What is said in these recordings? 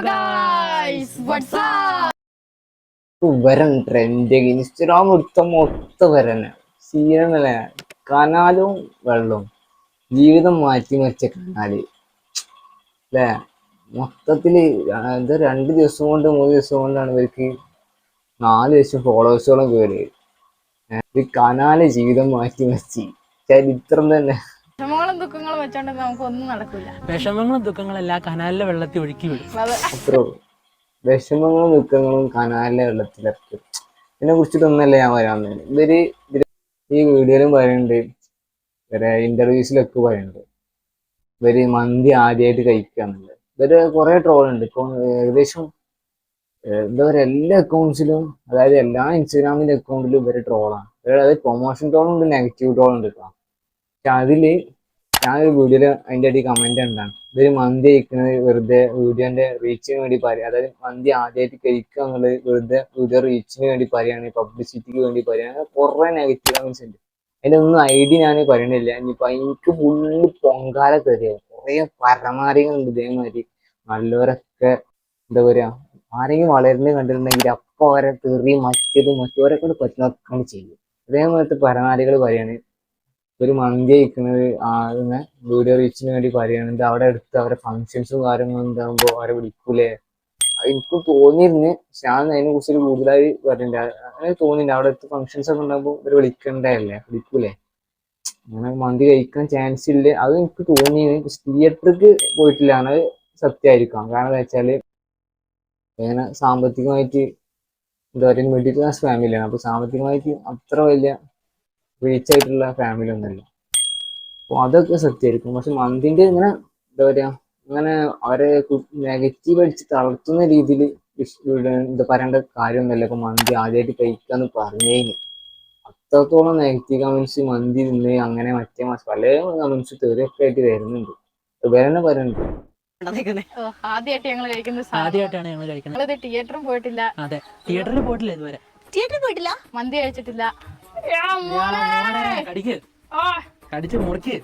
guys, what's up? വരൻ trend Instagram എടുത്ത മൊത്തം വരനെ സീനല്ലേ. കനാലും വെള്ളവും ജീവിതം മാറ്റിമറിച്ച കനാല് അല്ലേ. മൊത്തത്തില് എന്താ 2 ദിവസം കൊണ്ട് 3 ദിവസം കൊണ്ടാണ് ഇവർക്ക് 4 ലക്ഷം ഫോളോവേഴ്സോളം കയറി. ഈ കനാല് ജീവിതം മാറ്റിമറിച്ച് ചരിത്രം തന്നെ. വിഷമങ്ങളും ദുഃഖങ്ങളും വെച്ചോണ്ട് നമുക്കൊന്നും നടക്കില്ല. വിഷമങ്ങളും ദുഃഖങ്ങളെല്ലാം കനാലിലെ വെള്ളത്തിൽ ഒഴുക്കി വിടും. അത്രേ വിഷമങ്ങളും ദുഃഖങ്ങളും കനാലിലെ വെള്ളത്തിലിറക്കി. ഇതിനെ കുറിച്ചിട്ടൊന്നല്ല ഞാൻ പറയാൻ. ഇവര് ഈ വീഡിയോയിലും പറയുന്നുണ്ട്, ഇവരെ ഇന്റർവ്യൂസിലൊക്കെ പറയുന്നുണ്ട് ഇവര് മന്തി ആദ്യമായിട്ട് കഴിക്കാന്നുള്ളത്. ഇവര് കുറെ ട്രോളുണ്ട്. ഇപ്പൊ ഏകദേശം എന്താ പറയുക, എല്ലാ അക്കൗണ്ട്സിലും, അതായത് എല്ലാ ഇൻസ്റ്റാഗ്രാമിന്റെ അക്കൗണ്ടിലും ഇവര് ട്രോളാണ്. അതായത് പ്രൊമോഷൻ ട്രോളുണ്ട്, നെഗറ്റീവ് ട്രോളുണ്ട് കേട്ടോ. പക്ഷെ അതില് ഞാനൊരു വീഡിയോയില് അതിന്റെ അടി കമന്റ് എന്താണ്, ഇവര് മന്തി കഴിക്കുന്നത് വെറുതെ വീഡിയോന്റെ റീച്ചിന് വേണ്ടി പറയാം. അതായത് മന്തി ആദ്യമായിട്ട് കഴിക്കുക എന്നുള്ളത് വെറുതെ വീഡിയോ റീച്ചിന് വേണ്ടി പറയാണ്, പബ്ലിസിറ്റിക്ക് വേണ്ടി പറയാണ്. കുറെ നെഗറ്റീവ് കമന്റ്സ് ഉണ്ട്. അതിന്റെ ഒന്നും ഐഡിയ ഞാൻ പറയണില്ല. ഇനിയിപ്പൊ എനിക്ക് ഫുള്ള് പൊങ്കാല തെറിയ കുറെ പരമാരികളുണ്ട് ഇതേമാതിരി. നല്ലവരൊക്കെ എന്താ പറയാ, ആരെങ്കിലും വളരുന്നത് കണ്ടിട്ടുണ്ടെങ്കിൽ അപ്പൊ അവരെ തെറി മറ്റവരെ കൊണ്ട് പറ്റുന്നൊക്കെ ചെയ്യും. അതേമാതിരത്തെ പരമാരികൾ പറയാണ് ഒരു മന്തി കഴിക്കുന്നത് ആകുന്ന വീഡിയോ റീച്ചിന് വേണ്ടി പറയുന്നത്. അവിടെ അടുത്ത് അവരെ ഫങ്ഷൻസും കാര്യങ്ങളും ഉണ്ടാകുമ്പോൾ അവരെ വിളിക്കൂലേ. എനിക്ക് തോന്നിയിരുന്നു, ഞാൻ അതിനെ കുറിച്ച് കൂടുതലായി പറഞ്ഞില്ല. അങ്ങനെ തോന്നിയില്ല, അവിടെ അടുത്ത് ഫങ്ഷൻസ് ഒക്കെ ഉണ്ടാകുമ്പോൾ ഇവര് വിളിക്കണ്ടല്ലേ, വിളിക്കൂലേ. അങ്ങനെ മന്തി കഴിക്കാൻ ചാൻസ് ഇല്ല. അത് എനിക്ക് തോന്നി. തിയേറ്റർക്ക് പോയിട്ടില്ല, അത് സത്യമായിരിക്കാം. കാരണം എന്താ വെച്ചാല് അങ്ങനെ സാമ്പത്തികമായിട്ട് എന്താ പറയുക, മിഡിൽ ക്ലാസ് ഫാമിലിയാണ്. അപ്പൊ സാമ്പത്തികമായിട്ട് അത്ര വലിയ റീച്ച് ആയിട്ടുള്ള ഫാമിലി ഒന്നല്ല. അപ്പൊ അതൊക്കെ സത്യമായിരിക്കും. പക്ഷെ മന്തിന്റെ ഇങ്ങനെ എന്താ പറയാ, അങ്ങനെ അവരെ നെഗറ്റീവ് അടിച്ച് തളർത്തുന്ന രീതിയിൽ എന്താ പറയേണ്ട കാര്യമൊന്നുമല്ല. ഇപ്പൊ മന്തി ആദ്യമായിട്ട് കഴിക്കാന്ന് പറഞ്ഞേന് അത്രത്തോളം നെഗറ്റീവ് കമന്റ്സ് മന്തി നിന്ന് അങ്ങനെ മറ്റേ പല കമന്റ്സ് തെറിയൊക്കെ ആയിട്ട് വരുന്നുണ്ട്. ഇവർ തന്നെ പറയുന്നുണ്ട് ആദ്യമായിട്ടാണ് ഞങ്ങൾ കഴിക്കുന്നത്. തിയേറ്ററും പോയിട്ടില്ല. അതെ, തിയേറ്ററിൽ പോയിട്ടില്ല ഇതുവരെ. തിയേറ്ററിൽ പോയിട്ടില്ല, മന്തി കഴിച്ചിട്ടില്ല. കടിച്ച് മുറിക്ക്.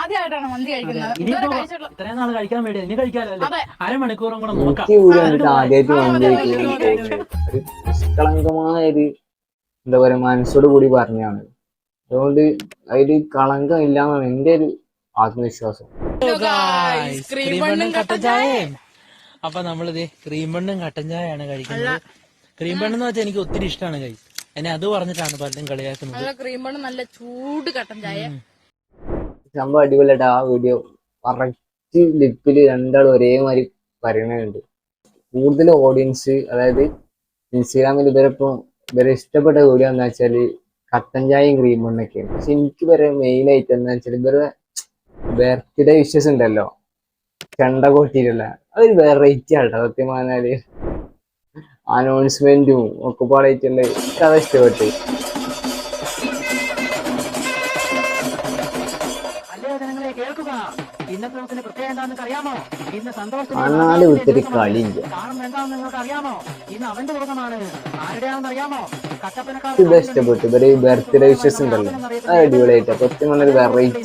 ആദ്യമായിട്ടാണ് മന്തി കഴിക്കുന്നത്. ഇത്രയും നാൾ കഴിക്കാൻ വേണ്ടി ഇനി കഴിക്കാമല്ലോ. അരമണിക്കൂറും കൂടെ നോക്കാം. ആദ്യമായിട്ട് മന്തി കഴിക്കുന്നത് ഒരു നിഷ്കളങ്കമായ ഒരു എന്താ പറയാ മനസ്സോട് കൂടി പറഞ്ഞാണ്. അതുകൊണ്ട് അതില് കളങ്കം ഇല്ലാന്നാണ് എന്റെ ഒരു ആത്മവിശ്വാസം. അപ്പൊ നമ്മളിത് ക്രീം ബണ്ണും കട്ടൻ ചായയാണ് കഴിക്കുന്നത്. ക്രീം ബണ്ണെന്ന് വെച്ചാൽ എനിക്ക് ഒത്തിരി ഇഷ്ടമാണ് കഴി. എന്നെ അത് പറഞ്ഞിട്ടാണ് പലരും കളിയാക്കുന്നത്. ക്രീം ബണ്ണ് നല്ല ചൂട് കട്ടൻ ചായ സംഭവം അടിപൊളിയായിട്ട് ആ വീഡിയോ കറക്റ്റ് ലിപ്പില് രണ്ടാളും ഒരേമാതിരി പറയണുണ്ട്. കൂടുതൽ ഓഡിയൻസ്, അതായത് ഇൻസ്റ്റാഗ്രാമിൽ ഇവരെ ഇഷ്ടപ്പെട്ട വീഡിയോ എന്താ വെച്ചാല് കട്ടൻ ചായയും ക്രീം ബണ്ണൊക്കെയാണ്. പക്ഷെ എനിക്ക് വരെ മെയിൻ ആയിട്ട് എന്താ വെച്ചാൽ ഇവരെ ബർത്ത്ഡേ വിഷസ് ഉണ്ടല്ലോ, ചെണ്ട കൊട്ടിയിട്ടുള്ള അതൊരു വെറൈറ്റി ആട്ടോ. സത്യം പറഞ്ഞാല് അനൗൺസ്മെന്റും ഒക്കെ പാടായിട്ടുള്ള കഥ ഇഷ്ടപ്പെട്ടു. അന്നാല് വിട്ടൊരു കളിയില്ല. ഇത് ഇഷ്ടപ്പെട്ടു. ഇവര് ബർത്ത്ഡേ വിഷസ് ഉണ്ടല്ലോ, അത് അടിപൊളിയായിട്ട് സത്യം പറഞ്ഞൊരു വെറൈറ്റി.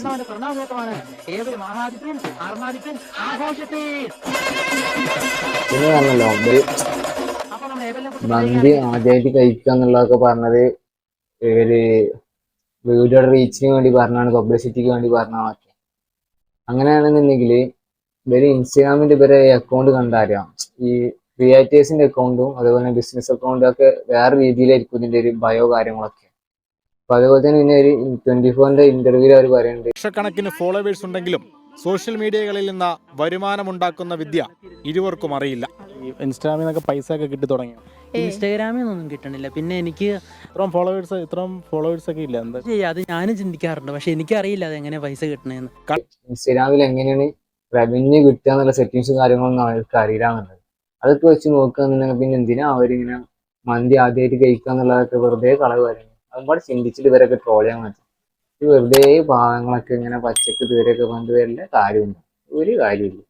പിന്നെ പറഞ്ഞല്ലോ ഇവര് മന്തി ആദ്യമായിട്ട് കഴിക്കുക എന്നുള്ളതൊക്കെ പറഞ്ഞത് ഇവര് വീഡിയോ റീച്ചിന് വേണ്ടി പറഞ്ഞാണ്, പബ്ലിസിറ്റിക്ക് വേണ്ടി പറഞ്ഞാണൊക്കെ. അങ്ങനെയാണെന്നുണ്ടെങ്കിൽ ഇവര് ഇൻസ്റ്റാഗ്രാമിന്റെ ഇവരെ അക്കൗണ്ട് കണ്ടറിയാം. ഈ ക്രിയേറ്റേഴ്സിന്റെ അക്കൗണ്ടും അതുപോലെ ബിസിനസ് അക്കൗണ്ടും ഒക്കെ വേറെ രീതിയിലായിരിക്കും ഇതിന്റെ ഒരു ബയോ കാര്യങ്ങളൊക്കെ. അപ്പൊ അതുപോലെ തന്നെ പിന്നെ ഒരു 24ന്റെ ഇന്റർവ്യൂവിൽ അവർ പറയുന്നുണ്ട്, ലക്ഷക്കണക്കിന് ഫോളോവേഴ്സ് ഉണ്ടെങ്കിലും സോഷ്യൽ മീഡിയകളിൽ നിന്ന് വരുമാനമുണ്ടാക്കുന്ന വിദ്യ ഇരുവർക്കും അറിയില്ല. ഇൻസ്റ്റാഗ്രാമിൽ നിന്നൊക്കെ പൈസ ഒക്കെ കിട്ടി തുടങ്ങി. ഇൻസ്റ്റാഗ്രാമിൽ നിന്നൊന്നും കിട്ടണില്ല. പിന്നെ എനിക്ക് ഇത്രയും ഫോളോവേഴ്സ് ഒക്കെ ഇല്ല. എന്താ അത് ഞാനും ചിന്തിക്കാറുണ്ട്. പക്ഷെ എനിക്കറിയില്ല അത് എങ്ങനെ പൈസ കിട്ടണേന്ന്. ഇൻസ്റ്റാഗ്രാമിൽ എങ്ങനെയാണ് റവന്യൂ കിട്ടുക എന്നുള്ള സെറ്റിങ്സും കാര്യങ്ങളൊന്നും അവർക്ക് അറിയില്ലാന്നുള്ളത്. അതൊക്കെ വെച്ച് നോക്കുകയെന്നുണ്ടെങ്കിൽ പിന്നെ എന്തിനാ അവരിങ്ങനെ മന്തി ആദ്യമായിട്ട് കഴിക്കുക എന്നുള്ളതൊക്കെ വെറുതെ കളവ് കാര്യങ്ങൾ. അതുപോലെ ചിന്തിച്ചിട്ട് ഇവരൊക്കെ ട്രോൾ ചെയ്യാൻ പറ്റും. ഈ വെറുതെ ഭാഗങ്ങളൊക്കെ ഇങ്ങനെ പച്ചക്ക് തീരെയൊക്കെ കൊണ്ടുവരേണ്ട കാര്യമുണ്ട്, ഒരു കാര്യമില്ല.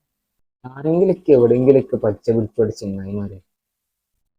ആരെങ്കിലൊക്കെ എവിടെയെങ്കിലൊക്കെ പച്ച പിടിച്ചോട് ചെങ്ങായിമാരെ